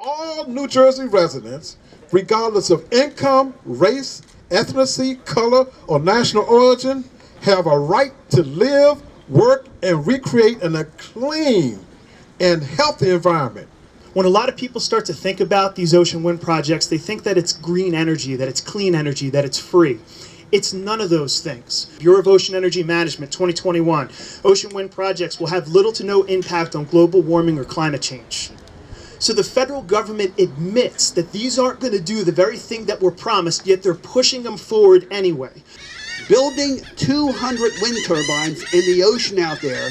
all New Jersey residents, regardless of income, race, ethnicity, color, or national origin, have a right to live, work, and recreate in a clean and healthy environment. When a lot of people start to think about these ocean wind projects, they think that it's green energy, that it's clean energy, that it's free. It's none of those things. Bureau of Ocean Energy Management, 2021, ocean wind projects will have little to no impact on global warming or climate change. So the federal government admits that these aren't going to do the very thing that were promised, yet they're pushing them forward anyway. Building 200 wind turbines in the ocean out there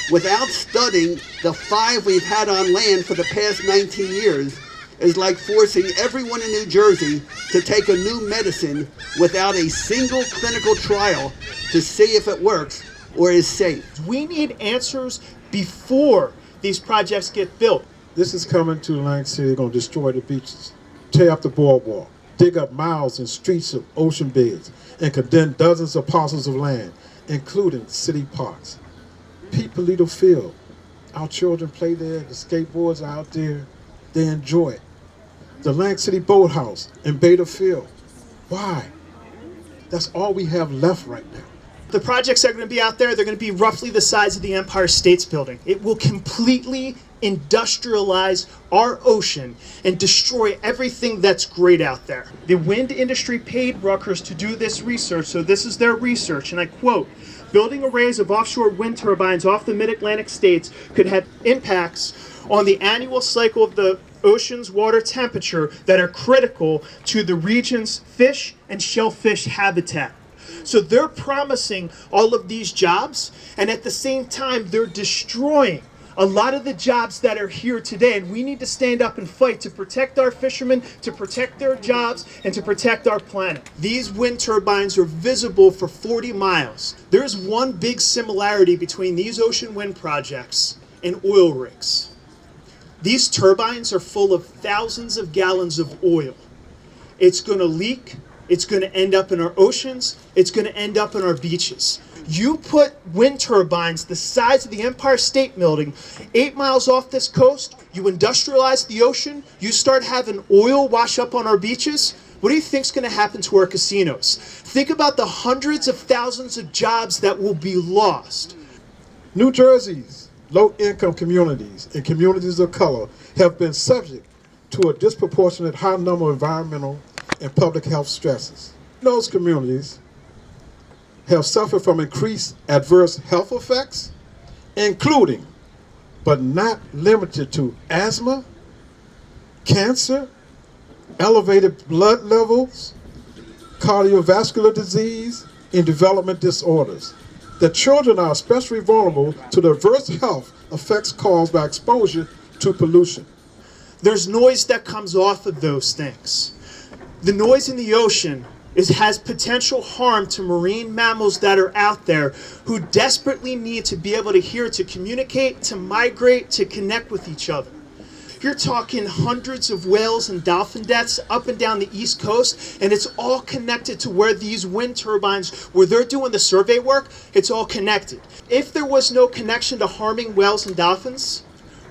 without studying the 5 we've had on land for the past 19 years is like forcing everyone in New Jersey to take a new medicine without a single clinical trial to see if it works or is safe. We need answers before these projects get built. This is coming to Atlantic City, going to destroy the beaches, tear up the boardwalk, dig up miles and streets of ocean beds, and condemn dozens of parcels of land, including city parks. Pete Polito Field, our children play there, the skateboards are out there, they enjoy it. The Atlantic City Boathouse in Beta Field. Why? That's all we have left right now. The projects that are going to be out there, they're going to be roughly the size of the Empire State Building. It will completely industrialize our ocean and destroy everything that's great out there. The wind industry paid Rutgers to do this research, so this is their research, and I quote, "Building arrays of offshore wind turbines off the mid-Atlantic states could have impacts on the annual cycle of the ocean's water temperature that are critical to the region's fish and shellfish habitat." So they're promising all of these jobs, and at the same time, they're destroying a lot of the jobs that are here today. And we need to stand up and fight to protect our fishermen, to protect their jobs, and to protect our planet. These wind turbines are visible for 40 miles. There's one big similarity between these ocean wind projects and oil rigs. These turbines are full of thousands of gallons of oil. It's going to leak. It's going to end up in our oceans. It's going to end up in our beaches. You put wind turbines the size of the Empire State Building 8 miles off this coast, you industrialize the ocean, you start having oil wash up on our beaches. What do you think is going to happen to our casinos? Think about the hundreds of thousands of jobs that will be lost. New Jersey's low-income communities and communities of color have been subject to a disproportionate high number of environmental and public health stresses. Those communities have suffered from increased adverse health effects, including, but not limited to, asthma, cancer, elevated blood levels, cardiovascular disease, and development disorders. The children are especially vulnerable to the adverse health effects caused by exposure to pollution. There's noise that comes off of those things. The noise in the ocean has potential harm to marine mammals that are out there who desperately need to be able to hear, to communicate, to migrate, to connect with each other. You're talking hundreds of whales and dolphin deaths up and down the East Coast, and it's all connected to where these wind turbines, where they're doing the survey work, it's all connected. If there was no connection to harming whales and dolphins,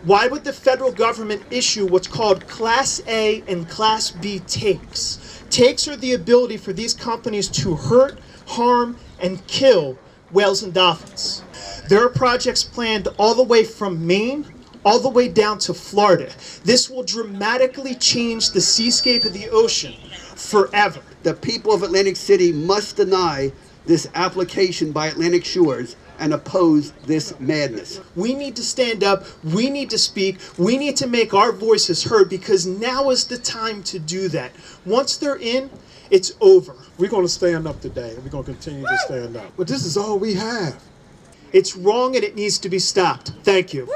why would the federal government issue what's called Class A and Class B takes? Takes are the ability for these companies to hurt, harm, and kill whales and dolphins. There are projects planned all the way from Maine all the way down to Florida. This will dramatically change the seascape of the ocean forever. The people of Atlantic City must deny this application by Atlantic Shores and oppose this madness. We need to stand up, we need to speak, we need to make our voices heard, because now is the time to do that. Once they're in, it's over. We're going to stand up today, and we're going to continue to stand up. But this is all we have. It's wrong and it needs to be stopped. Thank you.